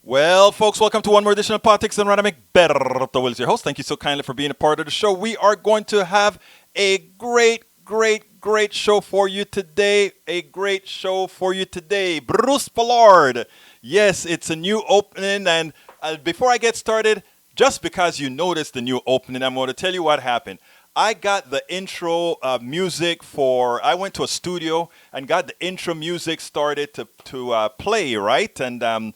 Well, folks, welcome to one more edition of Politics and Random. Berto Will is your host. Thank you so kindly for being a part of the show. We are going to have a great show for you today. A great show for you today. Bruce Pollard. Yes, it's a new opening. And before I get started, just because you noticed the new opening, I'm going to tell you what happened. I got the intro music I went to a studio and got the intro music started to play, right? And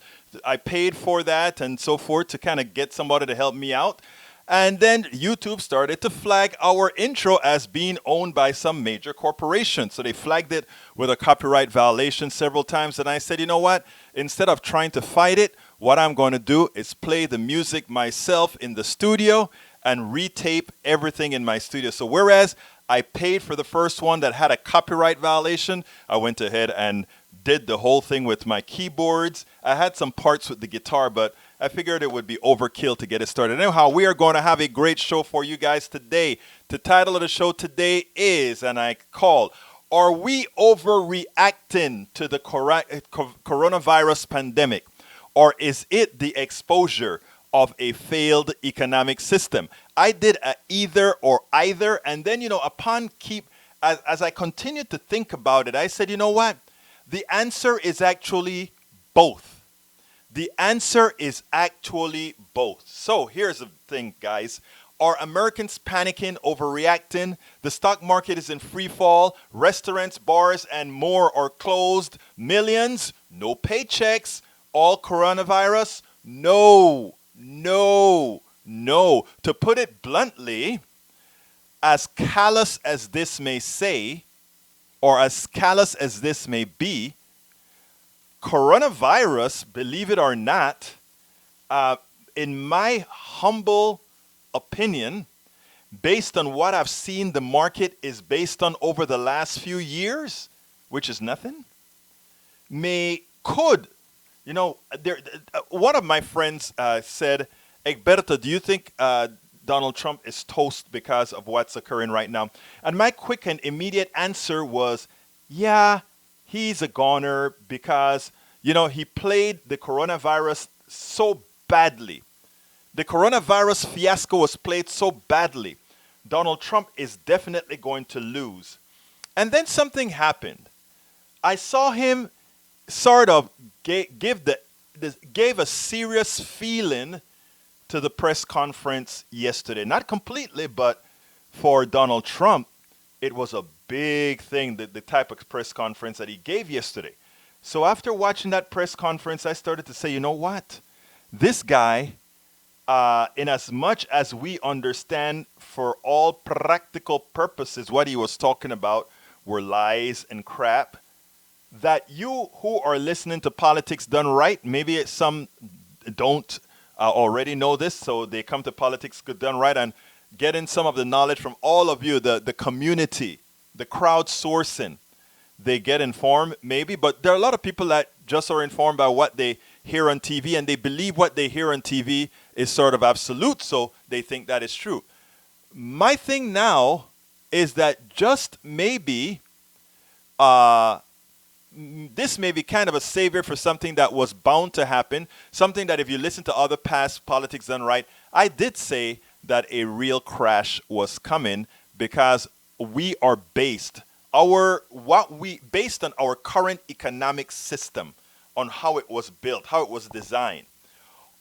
I paid for that and so forth to kind of get somebody to help me out. And then YouTube started to flag our intro as being owned by some major corporation. So they flagged it with a copyright violation several times. And I said, you know what? Instead of trying to fight it, what I'm going to do is play the music myself in the studio and retape everything in my studio. So whereas I paid for the first one that had a copyright violation, I went ahead and did the whole thing with my keyboards. I had some parts with the guitar, but I figured it would be overkill to get it started. Anyhow, we are going to have a great show for you guys today. The title of the show today is, and I call, Are We Overreacting to the Coronavirus Pandemic? Or is it the exposure of a failed economic system? I did a either or either, and then, as I continued to think about it, I said, you know what? The answer is actually both. The answer is actually both. So here's the thing, guys. Are Americans panicking, overreacting? The stock market is in free fall. Restaurants, bars, and more are closed. Millions, no paychecks. All coronavirus? No. To put it bluntly, as callous as this may say, or as callous as this may be, coronavirus, believe it or not, in my humble opinion, based on what I've seen the market is based on over the last few years, which is nothing, one of my friends said, Egberto, do you think Donald Trump is toast because of what's occurring right now? And my quick and immediate answer was, yeah, he's a goner because, he played the coronavirus so badly. The coronavirus fiasco was played so badly. Donald Trump is definitely going to lose. And then something happened. I saw him sort of gave a serious feeling to the press conference yesterday. Not completely, but for Donald Trump, it was a big thing, the type of press conference that he gave yesterday. So after watching that press conference, I started to say, you know what? This guy, in as much as we understand for all practical purposes what he was talking about were lies and crap, that you who are listening to Politics Done Right, maybe some don't already know this, so they come to Politics Done Right and get in some of the knowledge from all of you, the community, the crowdsourcing. They get informed maybe, but there are a lot of people that just are informed by what they hear on TV, and they believe what they hear on TV is sort of absolute, so they think that is true. My thing now is that just maybe this may be kind of a savior for something that was bound to happen, something that if you listen to other past Politics Done Right, I did say that a real crash was coming because we are based on our current economic system, on how it was built, how it was designed.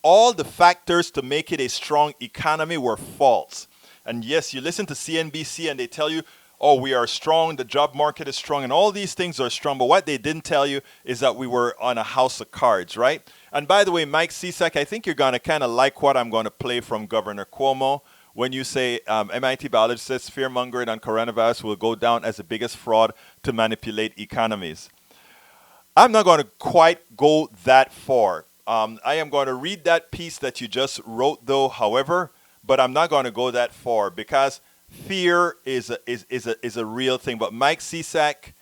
All the factors to make it a strong economy were false. And yes, you listen to CNBC and they tell you, oh, we are strong, the job market is strong, and all these things are strong. But what they didn't tell you is that we were on a house of cards, right? And by the way, Mike Cisak, I think you're going to kind of like what I'm going to play from Governor Cuomo when you say MIT biologist says fear-mongering on coronavirus will go down as the biggest fraud to manipulate economies. I'm not going to quite go that far. I am going to read that piece that you just wrote, though, however, but I'm not going to go that far because fear is a real thing. But Mike Cisak,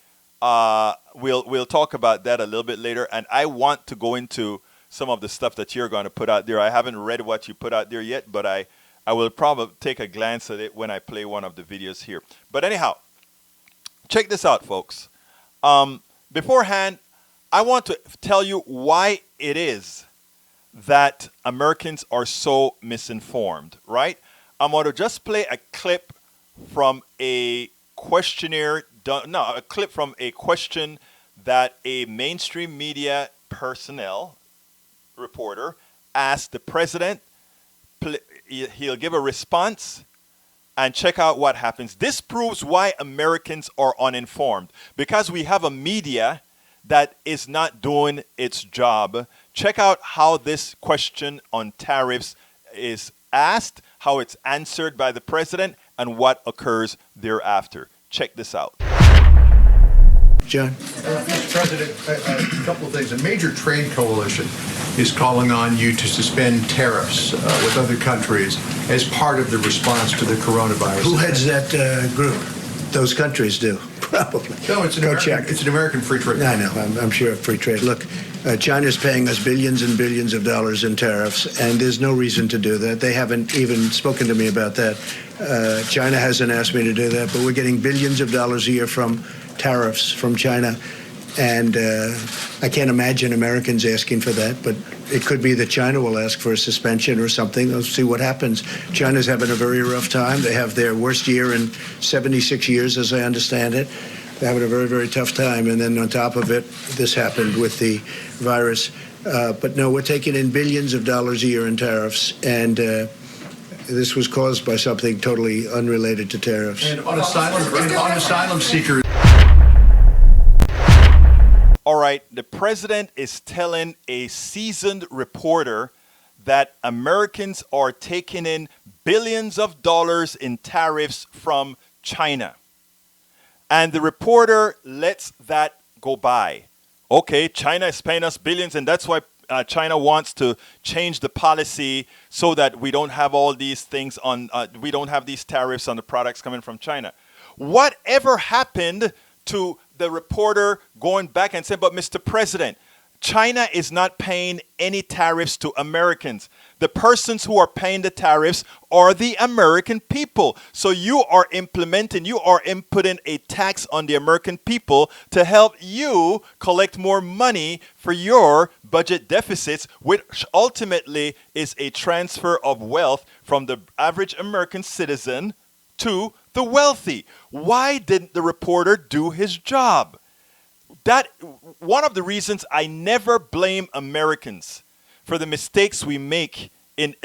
we'll talk about that a little bit later. And I want to go into some of the stuff that you're going to put out there. I haven't read what you put out there yet, but I will probably take a glance at it when I play one of the videos here. But anyhow, check this out, folks. Beforehand, I want to tell you why it is that Americans are so misinformed, right? I'm going to just play a clip from a questionnaire, no, a clip from a question that a mainstream media personnel reporter asked the president. He'll give a response and check out what happens. This proves why Americans are uninformed, because we have a media that is not doing its job. Check out how this question on tariffs is asked, how it's answered by the president, and what occurs thereafter. Check this out. John? Mr. President, a couple of things. A major trade coalition is calling on you to suspend tariffs with other countries as part of the response to the coronavirus. Who heads that group? Those countries do, probably. No, it's an American free trade. I know, I'm sure of free trade. Look, China's paying us billions and billions of dollars in tariffs, and there's no reason to do that. They haven't even spoken to me about that. China hasn't asked me to do that, but we're getting billions of dollars a year from tariffs from China, and I can't imagine Americans asking for that, but it could be that China will ask for a suspension or something. Let's see what happens. China's having a very rough time. They have their worst year in 76 years, as I understand it. They're having a very, very tough time, and then on top of it, this happened with the virus. But no, we're taking in billions of dollars a year in tariffs, and this was caused by something totally unrelated to tariffs. And on asylum seekers. All right, the president is telling a seasoned reporter that Americans are taking in billions of dollars in tariffs from China. And the reporter lets that go by. Okay, China is paying us billions, and that's why China wants to change the policy so that we don't have all these things on, we don't have these tariffs on the products coming from China. Whatever happened to the reporter going back and saying, but Mr. President, China is not paying any tariffs to Americans. The persons who are paying the tariffs are the American people. So you are inputting a tax on the American people to help you collect more money for your budget deficits, which ultimately is a transfer of wealth from the average American citizen to the wealthy. Why didn't the reporter do his job? That one of the reasons I never blame Americans for the mistakes we make in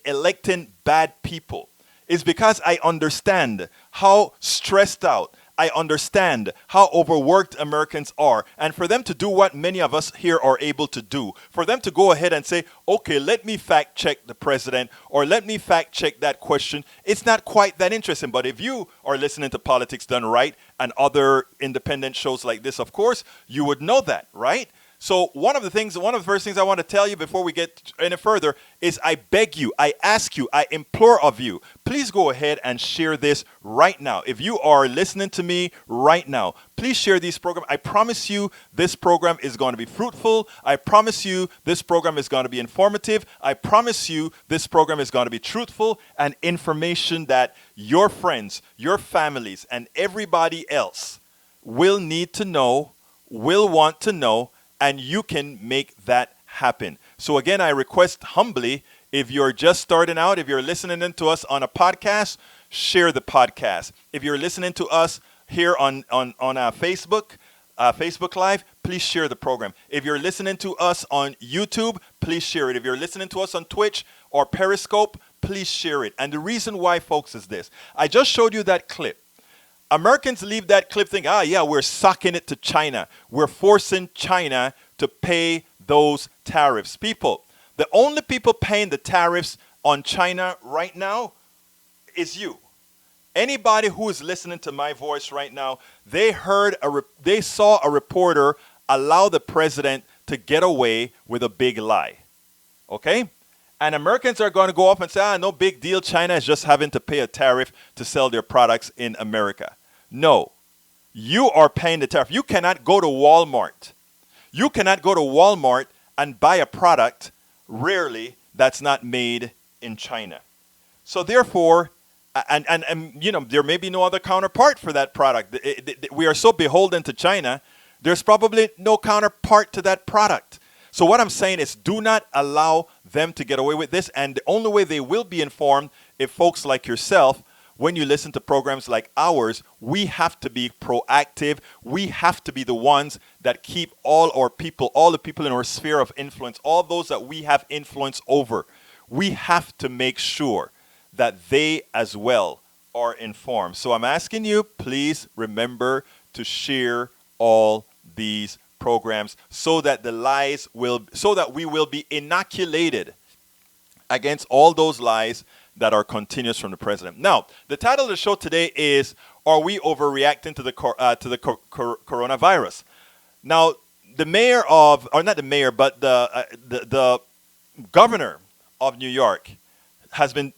electing bad people is because I understand how stressed out, I understand how overworked Americans are. And for them to do what many of us here are able to do, for them to go ahead and say, okay, let me fact check the president or let me fact check that question, it's not quite that interesting. But if you are listening to Politics Done Right and other independent shows like this, of course, you would know that, right? So one of the first things I want to tell you before we get any further is I beg you, I ask you, I implore of you, please go ahead and share this right now. If you are listening to me right now, please share this program. I promise you this program is going to be fruitful. I promise you this program is going to be informative. I promise you this program is going to be truthful and information that your friends, your families, and everybody else will need to know, will want to know, and you can make that happen. So again, I request humbly, if you're just starting out, if you're listening to us on a podcast, share the podcast. If you're listening to us here on Facebook Live, please share the program. If you're listening to us on YouTube, please share it. If you're listening to us on Twitch or Periscope, please share it. And the reason why, folks, is this. I just showed you that clip. Americans leave that clip thinking, we're sucking it to China. We're forcing China to pay those tariffs. People, the only people paying the tariffs on China right now is you. Anybody who is listening to my voice right now, they saw a reporter allow the president to get away with a big lie. Okay? And Americans are going to go up and say, no big deal. China is just having to pay a tariff to sell their products in America. No, you are paying the tariff. You cannot go to Walmart. You cannot go to Walmart and buy a product, rarely, that's not made in China. So therefore, and there may be no other counterpart for that product. We are so beholden to China, there's probably no counterpart to that product. So what I'm saying is do not allow them to get away with this. And the only way they will be informed if folks like yourself, when you listen to programs like ours, we have to be proactive. We have to be the ones that keep all our people, all the people in our sphere of influence, all those that we have influence over. We have to make sure that they as well are informed. So I'm asking you, please remember to share all these programs so that we will be inoculated against all those lies that are continuous from the president. Now, the title of the show today is "Are We Overreacting to the Coronavirus?" Now, the mayor of, or not the mayor, but the governor of New York has been,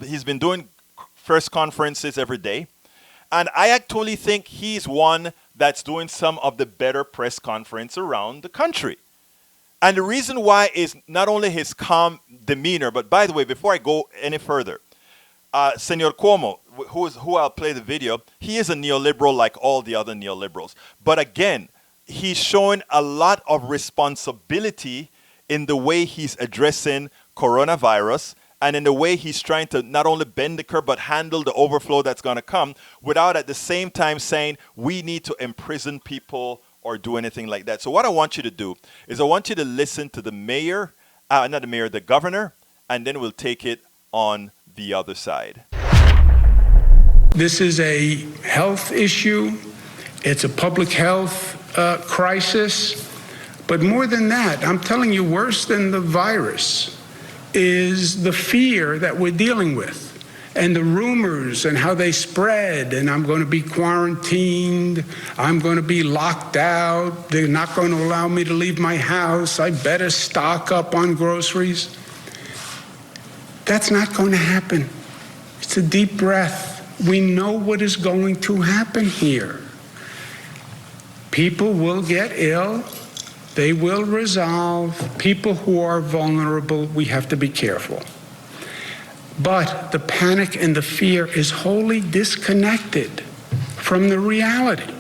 he's been doing press conferences every day, and I actually think he's one that's doing some of the better press conference around the country. And the reason why is not only his calm demeanor, but by the way, before I go any further, Senor Cuomo, who I'll play the video, he is a neoliberal like all the other neoliberals. But again, he's showing a lot of responsibility in the way he's addressing coronavirus and in the way he's trying to not only bend the curve but handle the overflow that's going to come without at the same time saying we need to imprison people or do anything like that. So what I want you to do is I want you to listen to the mayor, not the mayor, the governor, and then we'll take it on the other side. This is a health issue. It's a public health crisis. But more than that, I'm telling you, worse than the virus is the fear that we're dealing with. And the rumors and how they spread, and I'm going to be quarantined, I'm going to be locked out, they're not going to allow me to leave my house, I better stock up on groceries. That's not going to happen. It's a deep breath. We know what is going to happen here. People will get ill, they will resolve. People who are vulnerable, we have to be careful. But the panic and the fear is wholly disconnected from the reality.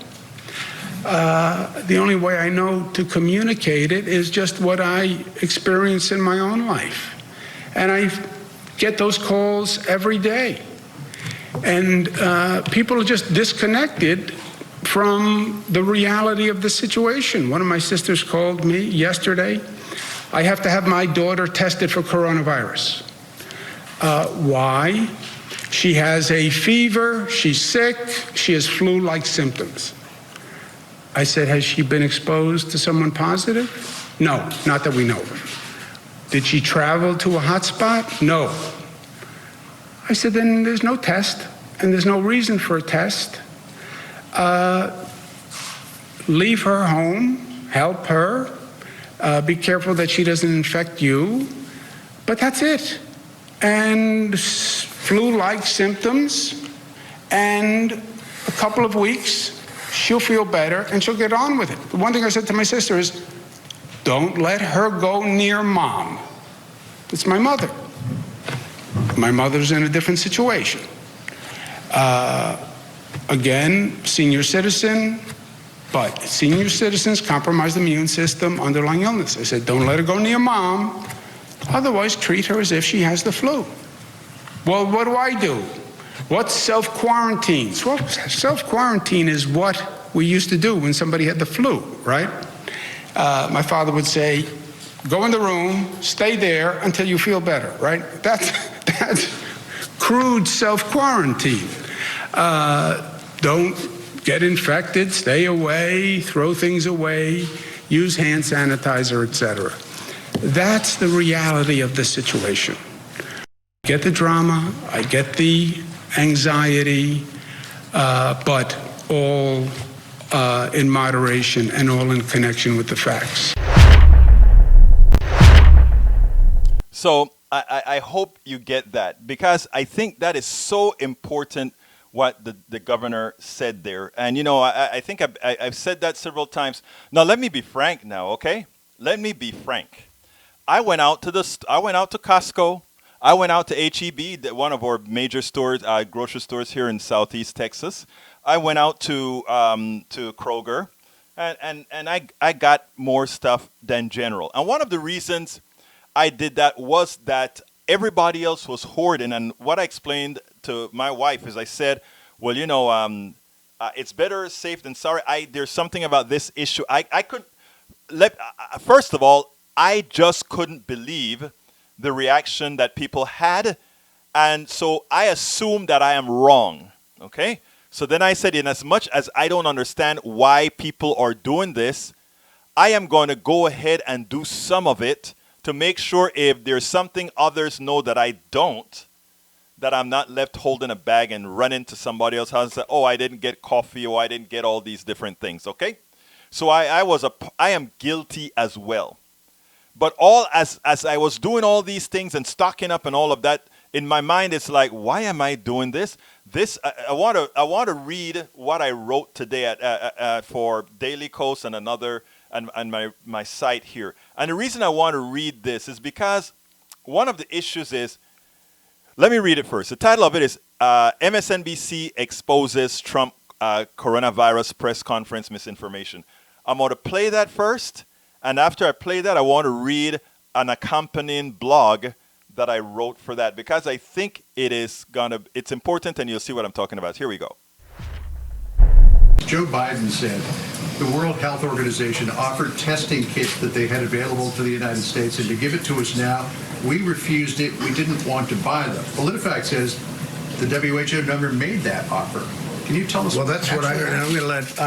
The only way I know to communicate it is just what I experience in my own life. And I get those calls every day. And people are just disconnected from the reality of the situation. One of my sisters called me yesterday. I have to have my daughter tested for coronavirus. Why? She has a fever, she's sick, she has flu-like symptoms. I said, has she been exposed to someone positive? No, not that we know of. Did she travel to a hotspot? No. I said, then there's no test, and there's no reason for a test. Leave her home, help her, be careful that she doesn't infect you, but that's it. And flu-like symptoms, and a couple of weeks, she'll feel better and she'll get on with it. The one thing I said to my sister is, don't let her go near mom. It's my mother. My mother's in a different situation. Again, senior citizen, but senior citizens compromise the immune system, underlying illness. I said, don't let her go near mom. Otherwise, treat her as if she has the flu. Well, what do? What's self-quarantine? Well, self-quarantine is what we used to do when somebody had the flu, right? My father would say, go in the room, stay there until you feel better, right? That's crude self-quarantine. Don't get infected, stay away, throw things away, use hand sanitizer, etc. That's the reality of the situation. I get the drama, I get the anxiety, but all in moderation and all in connection with the facts. So I hope you get that, because I think that is so important what the governor said there. And, I think I've said that several times. Now, let me be frank now, okay? Let me be frank. I went out to Costco. I went out to H-E-B, one of our major stores, grocery stores here in Southeast Texas. I went out to Kroger, I got more stuff than general. And one of the reasons I did that was that everybody else was hoarding. And what I explained to my wife is I said, well, it's better safe than sorry. There's something about this issue. I could first of all, I just couldn't believe the reaction that people had, and so I assumed that I am wrong. Okay, so then I said, in as much as I don't understand why people are doing this, I am going to go ahead and do some of it to make sure if there's something others know that I don't, that I'm not left holding a bag and run into somebody else's house and say, oh, I didn't get coffee, or I didn't get all these different things. Okay, so I am guilty as well. But as I was doing all these things and stocking up and all of that, in my mind it's like, why am I doing this? I want to read what I wrote today for Daily Kos and another and my site here. And the reason I want to read this is because one of the issues is, let me read it first. The title of it is MSNBC exposes Trump coronavirus press conference misinformation. I'm going to play that first. And after I play that, I want to read an accompanying blog that I wrote for that, because I think it's important, and you'll see what I'm talking about. Here we go. Joe Biden said the World Health Organization offered testing kits that they had available to the United States, and to give it to us now, we refused it. We didn't want to buy them. PolitiFact says the WHO never made that offer. Can you tell us? Well, that's what I heard, and I'm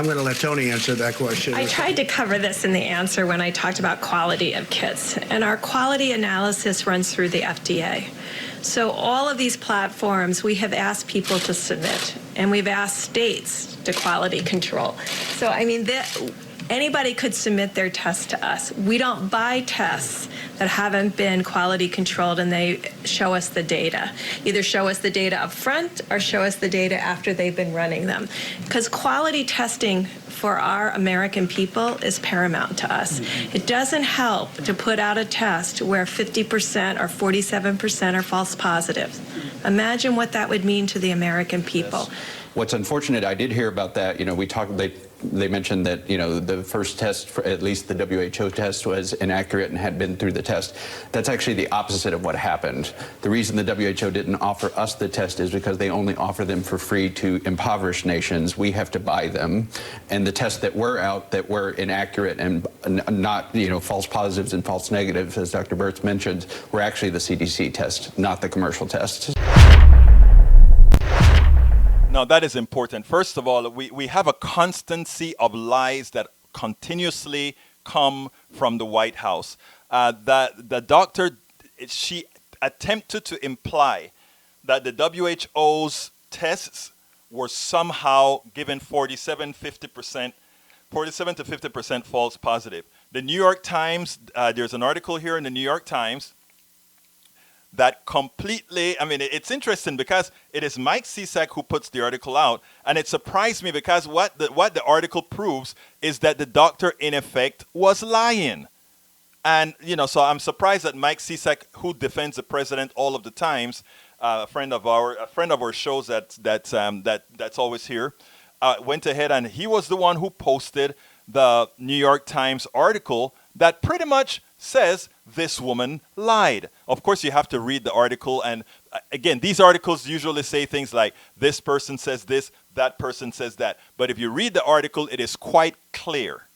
going to let Tony answer that question. I tried to cover this in the answer when I talked about quality of kits, and our quality analysis runs through the FDA. So all of these platforms, we have asked people to submit, and we've asked states to quality control. So, I mean, anybody could submit their test to us. We don't buy tests that haven't been quality controlled, and they show us the data. Either show us the data up front or show us the data after they've been running them. Because quality testing for our American people is paramount to us. Mm-hmm. It doesn't help to put out a test where 50% or 47% are false positives. Imagine what that would mean to the American people. Yes. What's unfortunate, I did hear about that. They mentioned that, the first test, for at least the WHO test, was inaccurate and had been through the test. That's actually the opposite of what happened. The reason the WHO didn't offer us the test is because they only offer them for free to impoverished nations. We have to buy them. And the tests that were out that were inaccurate and not, false positives and false negatives, as Dr. Burtz mentioned, were actually the CDC test, not the commercial tests. Now, that is important. First of all, we have a constancy of lies that continuously come from the White House. The doctor, she attempted to imply that the WHO's tests were somehow given 47 to 50% false positive. The New York Times, there's an article here in the New York Times that completely, it's interesting because it is Mike Cisak who puts the article out, and it surprised me because what the article proves is that the doctor in effect was lying. And so I'm surprised that Mike Cisak, who defends the president all of the times, a friend of our shows that's always here, went ahead and he was the one who posted the New York Times article that pretty much says this woman lied. Of course, you have to read the article. And again, these articles usually say things like, this person says this, that person says that. But if you read the article, it is quite clear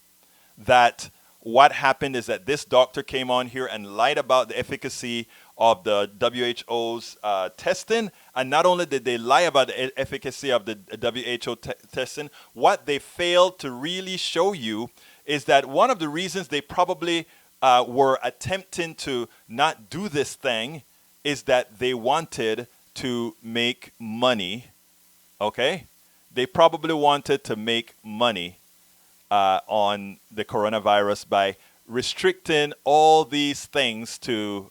that what happened is that this doctor came on here and lied about the efficacy of the WHO's testing. And not only did they lie about the efficacy of the WHO testing, what they failed to really show you is that one of the reasons they probably were attempting to not do this thing is that they wanted to make money. Okay? They probably wanted to make money on the coronavirus by restricting all these things to,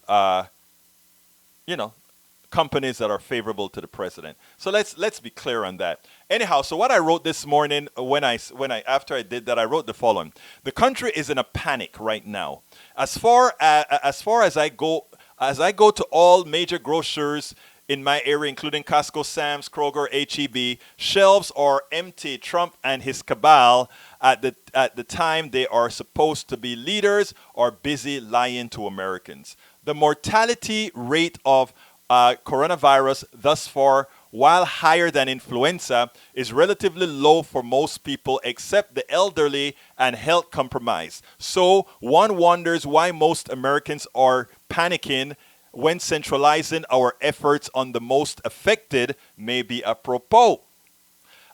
companies that are favorable to the president. So let's be clear on that. Anyhow, so what I wrote this morning after I did that, I wrote the following: the country is in a panic right now. As far as I go to all major grocers in my area, including Costco, Sam's, Kroger, HEB, shelves are empty. Trump and his cabal, at the time they are supposed to be leaders, are busy lying to Americans. The mortality rate of coronavirus thus far, while higher than influenza, is relatively low for most people except the elderly and health compromised. So one wonders why most Americans are panicking when centralizing our efforts on the most affected may be apropos.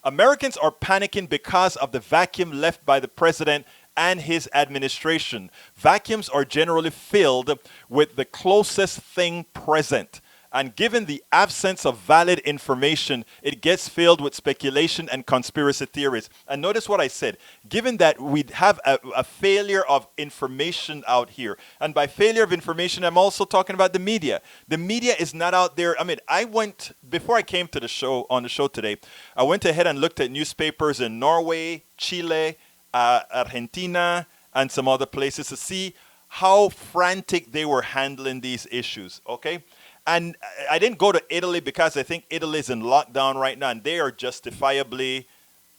Americans are panicking because of the vacuum left by the president and his administration. Vacuums are generally filled with the closest thing present. And given the absence of valid information, it gets filled with speculation and conspiracy theories. And notice what I said. Given that we have a failure of information out here, and by failure of information, I'm also talking about the media. The media is not out there. I mean, before I came to the show, on the show today, I went ahead and looked at newspapers in Norway, Chile, Argentina, and some other places to see how frantic they were handling these issues, okay? And I didn't go to Italy because I think Italy is in lockdown right now, and they are justifiably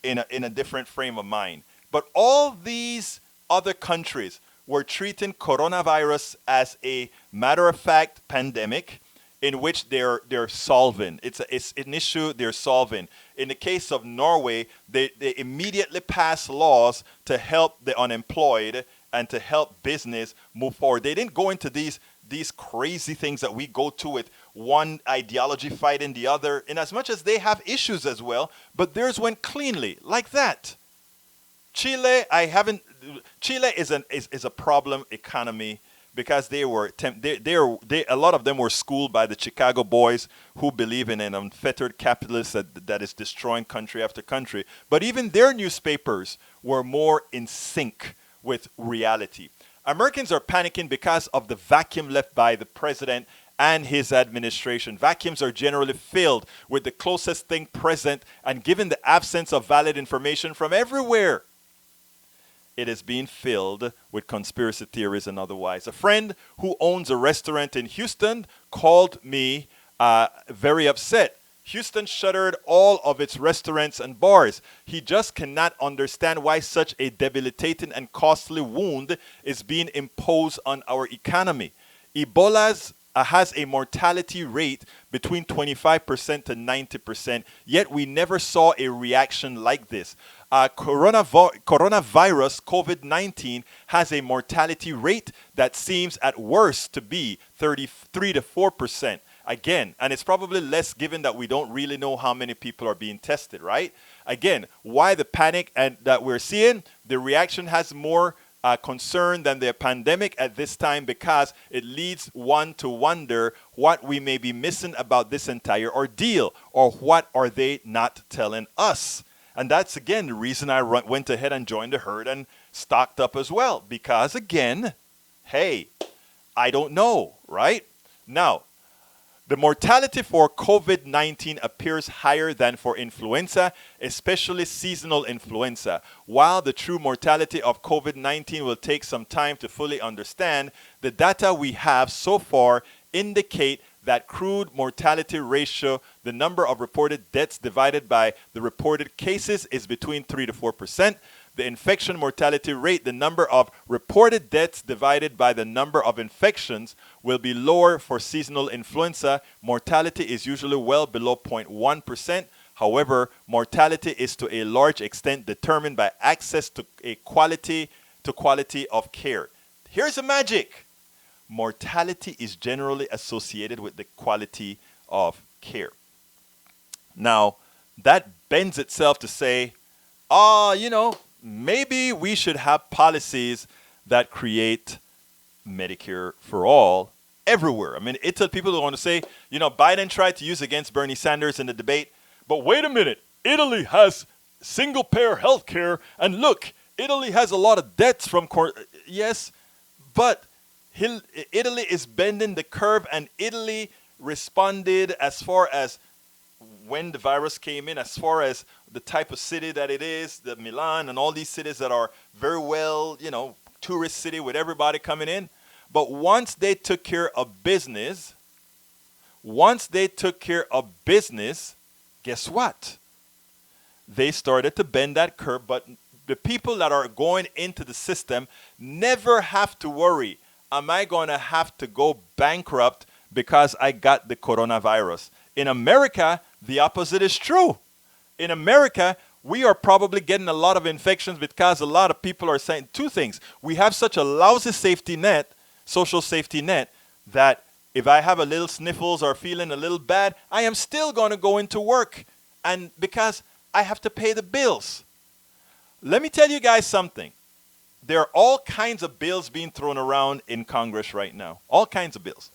in a different frame of mind. But all these other countries were treating coronavirus as a matter-of-fact pandemic in which they're solving. It's an issue they're solving. In the case of Norway, they immediately passed laws to help the unemployed and to help business move forward. They didn't go into these crazy things that we go to with one ideology fighting the other, in as much as they have issues as well, but theirs went cleanly, like that. Chile is a problem economy because a lot of them were schooled by the Chicago boys who believe in an unfettered capitalist that is destroying country after country. But even their newspapers were more in sync with reality. Americans are panicking because of the vacuum left by the president and his administration. Vacuums are generally filled with the closest thing present, and given the absence of valid information from everywhere, it is being filled with conspiracy theories and otherwise. A friend who owns a restaurant in Houston called me very upset. Houston shuttered all of its restaurants and bars. He just cannot understand why such a debilitating and costly wound is being imposed on our economy. Ebola has a mortality rate between 25% to 90%, yet we never saw a reaction like this. Coronavirus, COVID-19, has a mortality rate that seems at worst to be 33 to 4%. Again, and it's probably less given that we don't really know how many people are being tested, right? Again, why the panic and that we're seeing? The reaction has more concern than the pandemic at this time because it leads one to wonder what we may be missing about this entire ordeal, or what are they not telling us? And that's, again, the reason I went ahead and joined the herd and stocked up as well. Because, again, hey, I don't know, right? Now, the mortality for COVID-19 appears higher than for influenza, especially seasonal influenza. While the true mortality of COVID-19 will take some time to fully understand, the data we have so far indicate that crude mortality ratio, the number of reported deaths divided by the reported cases, is between 3 to 4%. The infection mortality rate, the number of reported deaths divided by the number of infections, will be lower for seasonal influenza. Mortality is usually well below 0.1%. However, mortality is to a large extent determined by access to quality of care. Here's the magic. Mortality is generally associated with the quality of care. Now, that bends itself to say, maybe we should have policies that create Medicare for all everywhere. I mean, people want to say, Biden tried to use against Bernie Sanders in the debate, but wait a minute, Italy has single-payer health care, and look, Italy has a lot of debts from yes, but Italy is bending the curve, and Italy responded as far as when the virus came in, as far as the type of city that it is, the Milan and all these cities that are very well, tourist city with everybody coming in. But once they took care of business, Once they took care of business, guess what? They started to bend that curve, but the people that are going into the system never have to worry. Am I going to have to go bankrupt because I got the coronavirus? In America, the opposite is true. In America, we are probably getting a lot of infections because a lot of people are saying two things. We have such a lousy safety net, social safety net, that if I have a little sniffles or feeling a little bad, I am still going to go into work, and because I have to pay the bills. Let me tell you guys something. There are all kinds of bills being thrown around in Congress right now. All kinds of bills.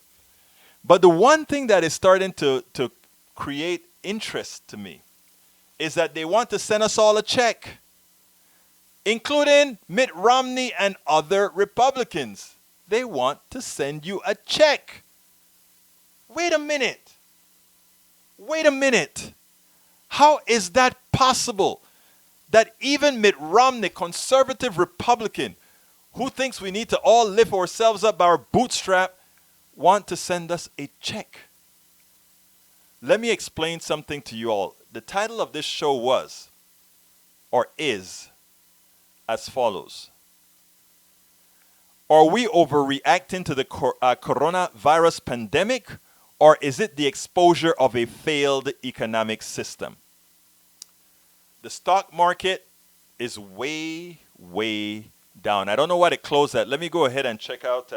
But the one thing that is starting to create interest to me is that they want to send us all a check, including Mitt Romney and other Republicans. They want to send you a check. Wait a minute. Wait a minute. How is that possible? That even Mitt Romney, conservative Republican, who thinks we need to all lift ourselves up by our bootstrap, want to send us a check. Let me explain something to you all. The title of this show was, or is, as follows. Are we overreacting to the coronavirus pandemic, or is it the exposure of a failed economic system? The stock market is way, way down. I don't know what it closed at. Let me go ahead and check out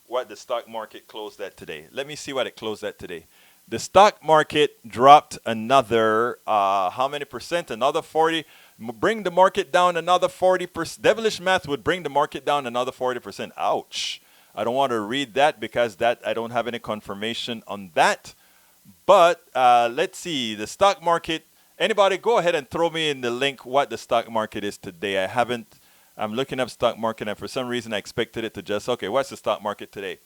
what the stock market closed at today. Let me see what it closed at today. The stock market dropped another, how many percent? Another 40. Bring the market down another 40%. Devilish math would bring the market down another 40%. Ouch. I don't want to read that because that I don't have any confirmation on that. But let's see. The stock market. Anybody go ahead and throw me in the link what the stock market is today. I'm looking up stock market, and for some reason I expected it to just, okay, what's the stock market today?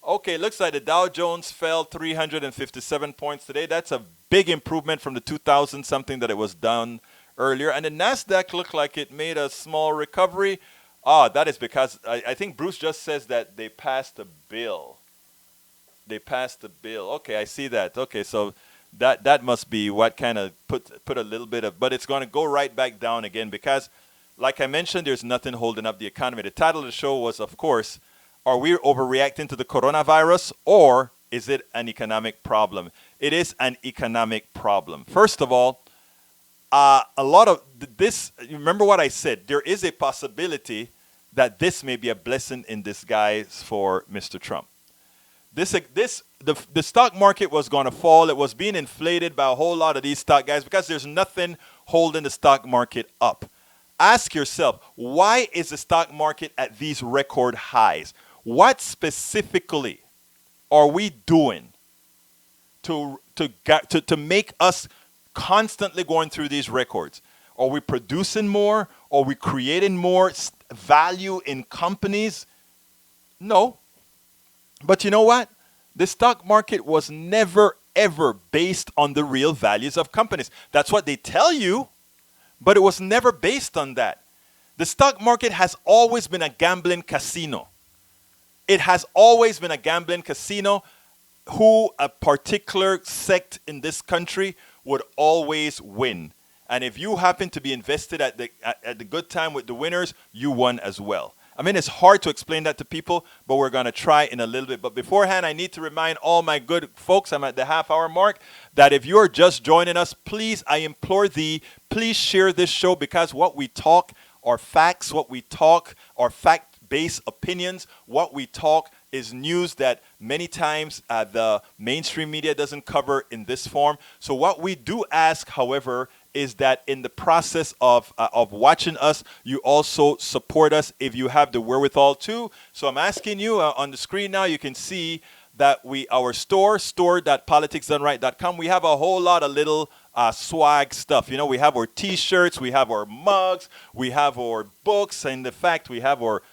Okay, looks like the Dow Jones fell 357 points today. That's a big improvement from the 2,000 something that it was down earlier. And the NASDAQ looked like it made a small recovery. That is because I think Bruce just says that they passed a bill. They passed the bill. Okay, I see that. Okay, so that must be what kind of put a little bit of, but it's going to go right back down again because, like I mentioned, there's nothing holding up the economy. The title of the show was, of course, are we overreacting to the coronavirus, or is it an economic problem? It is an economic problem. First of all, a lot of this, remember what I said, there is a possibility that this may be a blessing in disguise for Mr. Trump. The stock market was going to fall. It was being inflated by a whole lot of these stock guys because there's nothing holding the stock market up. Ask yourself, why is the stock market at these record highs? What specifically are we doing to make us constantly going through these records? Are we producing more? Are we creating more value in companies? No. But you know what? The stock market was never, ever based on the real values of companies. That's what they tell you, but it was never based on that. The stock market has always been a gambling casino. It has always been a gambling casino who a particular sect in this country would always win. And if you happen to be invested at the good time with the winners, you won as well. I mean, it's hard to explain that to people, but we're going to try in a little bit. But beforehand, I need to remind all my good folks, I'm at the half-hour mark, that if you are just joining us, please, I implore thee, please share this show because what we talk are facts. What we talk are fact-based opinions. What we talk is news that many times the mainstream media doesn't cover in this form. So what we do ask, however, is that in the process of watching us, you also support us if you have the wherewithal to. So I'm asking you on the screen now, you can see that our store.politicsdoneright.com, we have a whole lot of little swag stuff. You know, we have our T-shirts, we have our mugs, we have our books, and in fact, we have our,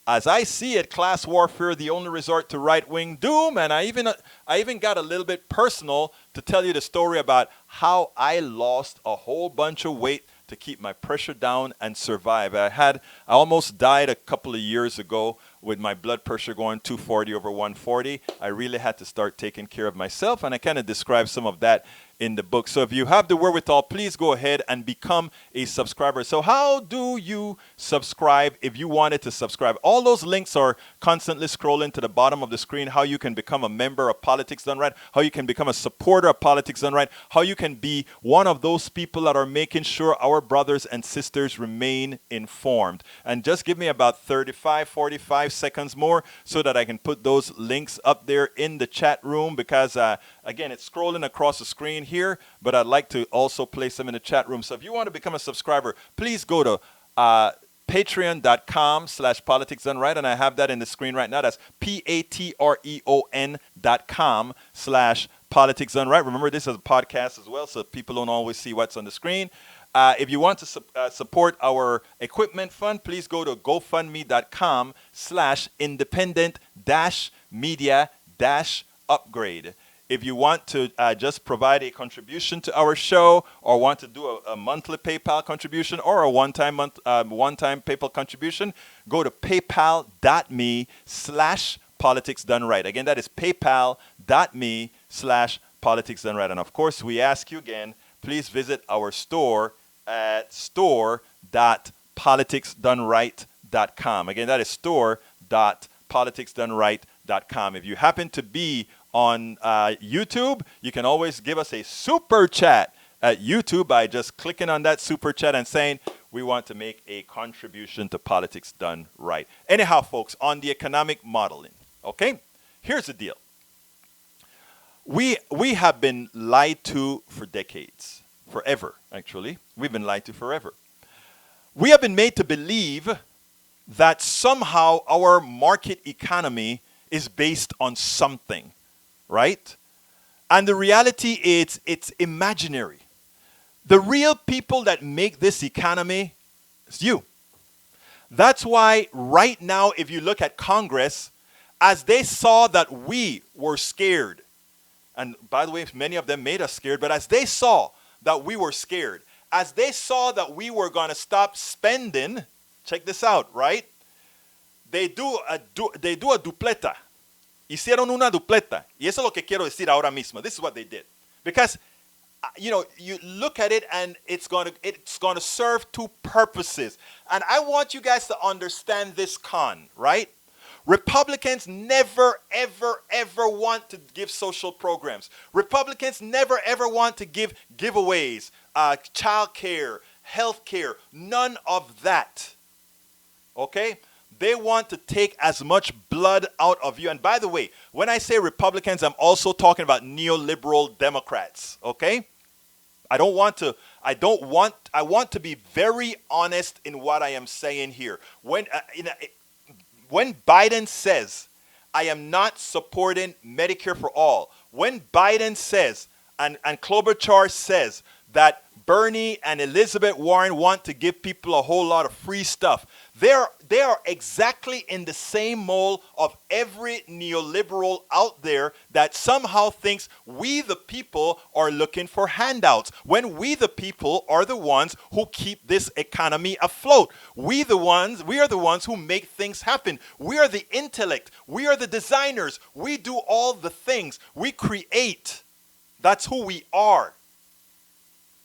as I see it, class warfare, the only resort to right-wing doom. And I even got a little bit personal to tell you the story about how I lost a whole bunch of weight to keep my pressure down and survive. I almost died a couple of years ago with my blood pressure going 240 over 140, I really had to start taking care of myself, and I kind of describe some of that in the book. So if you have the wherewithal, please go ahead and become a subscriber. So how do you subscribe if you wanted to subscribe? All those links are constantly scrolling to the bottom of the screen. How you can become a member of Politics Done Right, how you can become a supporter of Politics Done Right, how you can be one of those people that are making sure our brothers and sisters remain informed. And just give me about 35, 45 seconds more so that I can put those links up there in the chat room, because again, it's scrolling across the screen here, but I'd like to also place them in the chat room. So if you want to become a subscriber, please go to patreon.com/politics done right, and I have that in the screen right now. That's patreon.com/politics done right. Remember, this is a podcast as well, so people don't always see what's on the screen. If you want to support our equipment fund, please go to gofundme.com/independent-media-upgrade. If you want to just provide a contribution to our show, or want to do a monthly PayPal contribution or a one-time PayPal contribution, go to paypal.me/politics done right. Again, that is paypal.me/politics done right. And of course, we ask you again, please visit our store at store.politicsdoneright.com. Again, that is store.politicsdoneright.com. If you happen to be on YouTube, you can always give us a super chat at YouTube by just clicking on that super chat and saying, we want to make a contribution to Politics Done Right. Anyhow, folks, on the economic modeling, okay, here's the deal. We have been lied to for decades, forever, actually. We've been lied to forever. We have been made to believe that somehow our market economy is based on something, right? And the reality is it's imaginary. The real people that make this economy is you. That's why right now, if you look at Congress, as they saw that we were scared, and by the way, many of them made us scared, but as they saw that we were scared, as they saw that we were going to stop spending, check this out, right? They do a dupleta. Hicieron una dupleta. Y eso es lo que quiero decir ahora mismo. This is what they did. Because, you look at it and it's going to serve two purposes. And I want you guys to understand this right? Republicans never, ever, ever want to give social programs. Republicans never, ever want to give giveaways, child care, health care, none of that. Okay? They want to take as much blood out of you. And by the way, when I say Republicans, I'm also talking about neoliberal Democrats. Okay? I want to be very honest in what I am saying here. When Biden says, I am not supporting Medicare for all, when Biden says, and Klobuchar says that Bernie and Elizabeth Warren want to give people a whole lot of free stuff, they are exactly in the same mold of every neoliberal out there that somehow thinks we the people are looking for handouts, when we the people are the ones who keep this economy afloat. We are the ones who make things happen. We are the intellect. We are the designers. We do all the things. We create. That's who we are.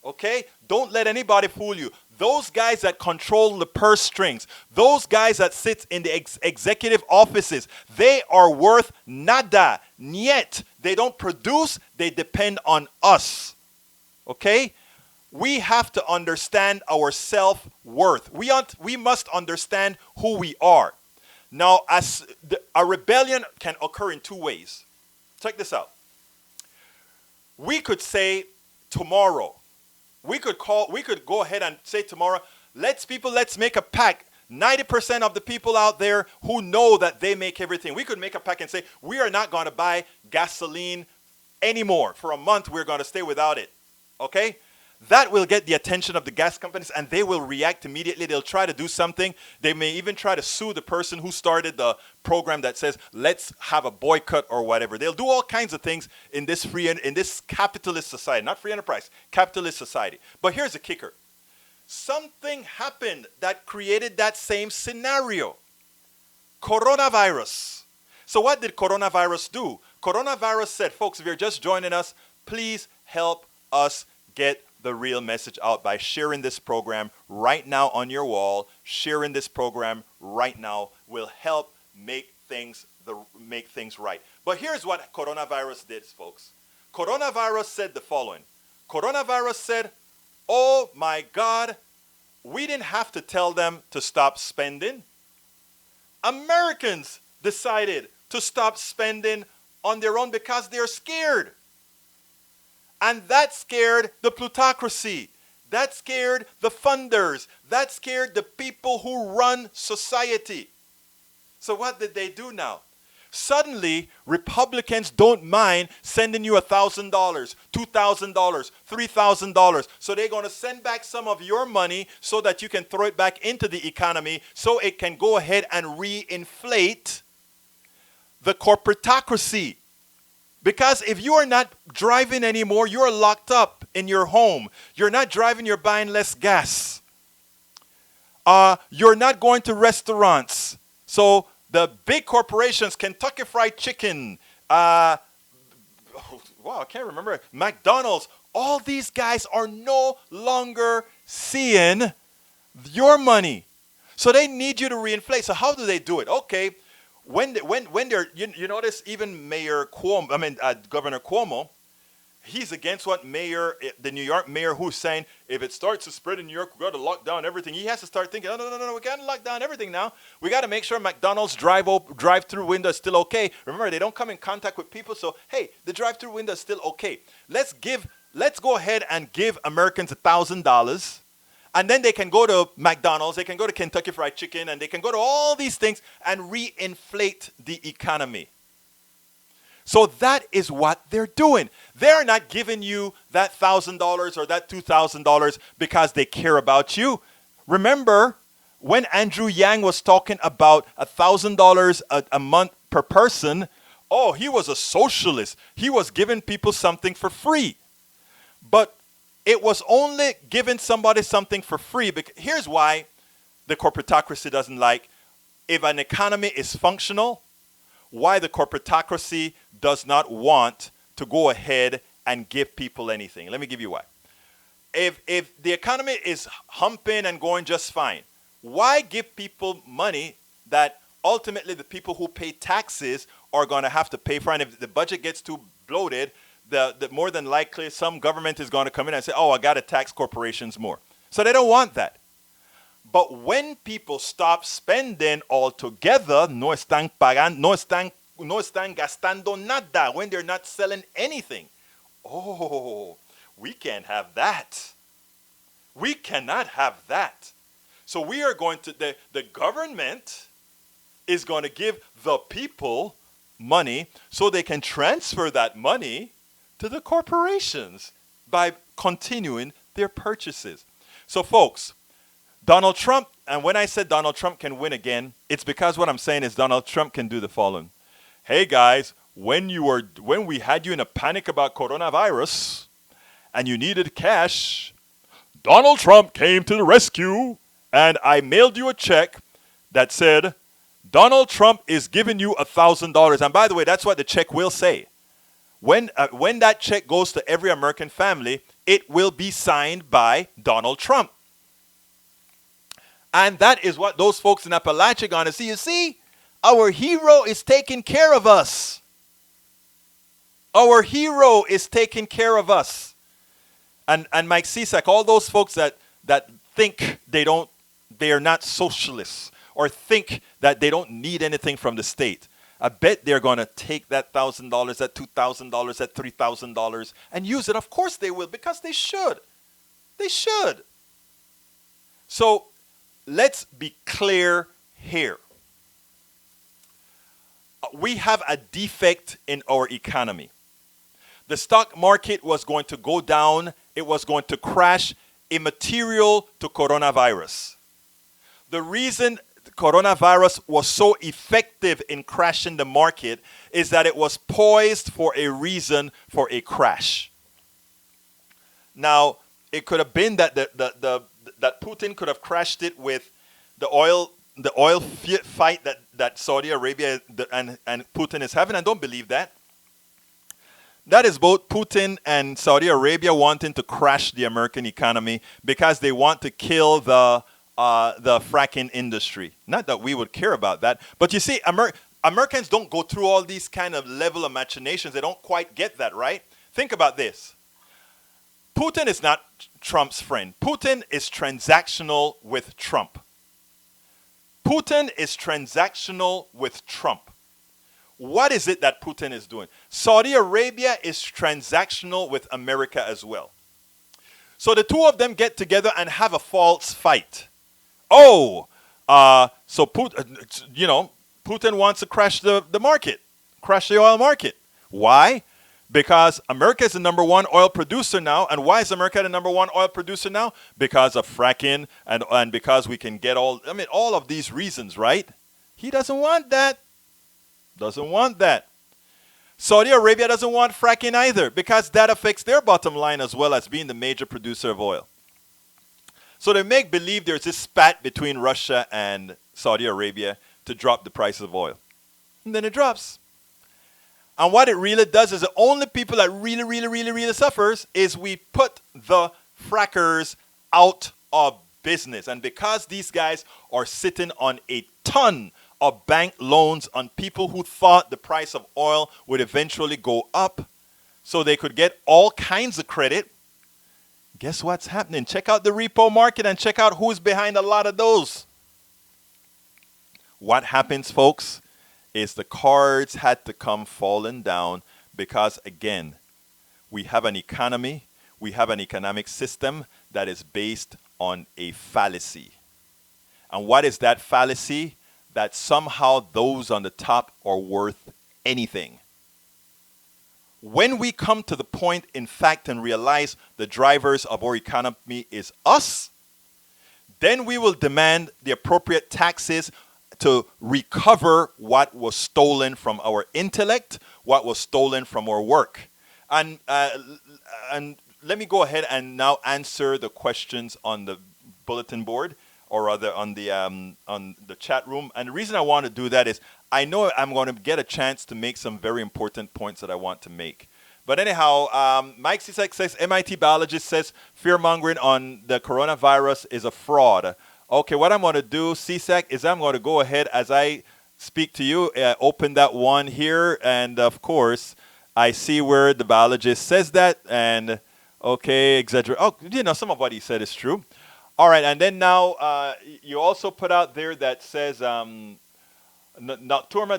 Okay? Don't let anybody fool you. Those guys that control the purse strings, those guys that sit in the executive offices, they are worth nada, niet. They don't produce, they depend on us. Okay? We have to understand our self-worth. We must understand who we are. Now, a rebellion can occur in two ways. Check this out. We could say tomorrow, we could go ahead and say tomorrow, let's make a pact. 90% of the people out there who know that they make everything, we could make a pact and say, we are not going to buy gasoline anymore. For a month, we're going to stay without it. Okay? That will get the attention of the gas companies, and they will react immediately. They'll try to do something. They may even try to sue the person who started the program that says, let's have a boycott or whatever. They'll do all kinds of things in this capitalist society, not free enterprise, capitalist society. But here's the kicker. Something happened that created that same scenario. Coronavirus. So what did coronavirus do? Coronavirus said, folks, if you're just joining us, please help us get the real message out by sharing this program right now on your wall. Sharing this program right now will help make things right. But here's what coronavirus did, folks. Coronavirus said the following. Coronavirus said, oh my God, we didn't have to tell them to stop spending. Americans decided to stop spending on their own because they're scared. And that scared the plutocracy. That scared the funders. That scared the people who run society. So what did they do now? Suddenly, Republicans don't mind sending you $1,000, $2,000, $3,000. So they're going to send back some of your money so that you can throw it back into the economy so it can go ahead and reinflate the corporatocracy. Because if you are not driving anymore, you're locked up in your home. You're not driving, you're buying less gas. You're not going to restaurants. So the big corporations, Kentucky Fried Chicken, wow, I can't remember, McDonald's, all these guys are no longer seeing your money. So they need you to reinflate. So how do they do it? Okay, when they're, you notice even Governor Cuomo, he's against what the New York mayor, who's saying, if it starts to spread in New York, we've got to lock down everything. He has to start thinking, no, we can't lock down everything now. We got to make sure McDonald's drive-through window is still okay. Remember, they don't come in contact with people, so hey, the drive-through window is still okay. Let's go ahead and give Americans $1,000, and then they can go to McDonald's, they can go to Kentucky Fried Chicken, and they can go to all these things and reinflate the economy. So that is what they're doing. They're not giving you that $1,000 or that $2,000 because they care about you. Remember when Andrew Yang was talking about $1,000 a month per person? Oh, he was a socialist. He was giving people something for free. But it was only giving somebody something for free. Because here's why the corporatocracy doesn't like. If an economy is functional, why the corporatocracy does not want to go ahead and give people anything. Let me give you why. If the economy is humping and going just fine, why give people money that ultimately the people who pay taxes are going to have to pay for? And if the budget gets too bloated, the more than likely some government is going to come in and say, oh, I got to tax corporations more. So they don't want that. But when people stop spending altogether, no están gastando nada, when they're not selling anything. Oh, we can't have that. We cannot have that. So we are going to, the government is going to give the people money so they can transfer that money to the corporations by continuing their purchases. So folks, Donald Trump, and when I said Donald Trump can win again, it's because what I'm saying is Donald Trump can do the following. Hey guys, when we had you in a panic about coronavirus and you needed cash, Donald Trump came to the rescue and I mailed you a check that said, Donald Trump is giving you $1,000. And by the way, that's what the check will say. When that check goes to every American family, it will be signed by Donald Trump. And that is what those folks in Appalachia are going to see. You see, our hero is taking care of us. Our hero is taking care of us. And Mike Cisak, all those folks that think they are not socialists or think that they don't need anything from the state, I bet they're going to take that $1,000, that $2,000, that $3,000 and use it. Of course they will, because they should. They should. So let's be clear here. We have a defect in our economy. The stock market was going to go down. It was going to crash, immaterial to coronavirus. The reason coronavirus was so effective in crashing the market is that it was poised for a reason for a crash. Now, it could have been that that Putin could have crashed it with the oil fight that Saudi Arabia and Putin is having. I don't believe that. That is both Putin and Saudi Arabia wanting to crash the American economy because they want to kill the fracking industry. Not that we would care about that, but you see, Americans don't go through all these kind of level of machinations. They don't quite get that, right? Think about this. Putin is not Trump's friend. Putin is transactional with Trump. Putin is transactional with Trump. What is it that Putin is doing? Saudi Arabia is transactional with America as well. So the two of them get together and have a false fight. So Putin wants to crash the market, crash the oil market. Why? Because America is the number one oil producer now. And why is America the number one oil producer now? Because of fracking and because we can get all of these reasons, right? He doesn't want that. Doesn't want that. Saudi Arabia doesn't want fracking either because that affects their bottom line as well as being the major producer of oil. So they make believe there's this spat between Russia and Saudi Arabia to drop the price of oil. And then it drops. And what it really does is the only people that really suffers is we put the frackers out of business. And because these guys are sitting on a ton of bank loans on people who thought the price of oil would eventually go up so they could get all kinds of credit, guess what's happening? Check out the repo market and check out who's behind a lot of those. What happens, folks, is the cards had to come falling down because, again, we have an economy, we have an economic system that is based on a fallacy. And what is that fallacy? That somehow those on the top are worth anything. When we come to the point, in fact, and realize the drivers of our economy is us, then we will demand the appropriate taxes to recover what was stolen from our intellect, what was stolen from our work. And let me go ahead and now answer the questions on the bulletin board, or rather on the chat room. And the reason I want to do that is I know I'm going to get a chance to make some very important points that I want to make. But anyhow, Mike Cisak says, MIT biologist says fear-mongering on the coronavirus is a fraud. Okay, what I'm going to do, Cisak, is I'm going to go ahead as I speak to you, open that one here. And of course, I see where the biologist says that. And okay, exaggerate. Oh, some of what he said is true. All right, and then now you also put out there that says, Nocturma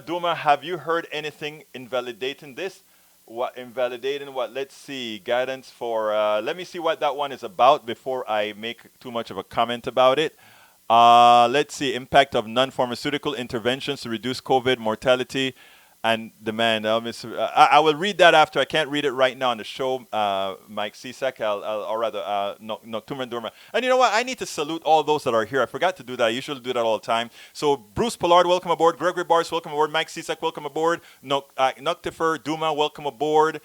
Duma, have you heard anything invalidating this? What invalidating what? Let's see, guidance for, let me see what that one is about before I make too much of a comment about it. Let's see, impact of non-pharmaceutical interventions to reduce COVID mortality and demand. I will read that after. I can't read it right now on the show, Mike Cisak, or rather, Nocturma Durma. And you know what? I need to salute all those that are here. I forgot to do that. I usually do that all the time. So Bruce Pollard, welcome aboard. Gregory Bars, welcome aboard. Mike Cisak, welcome aboard. Noctifer Duma, welcome aboard.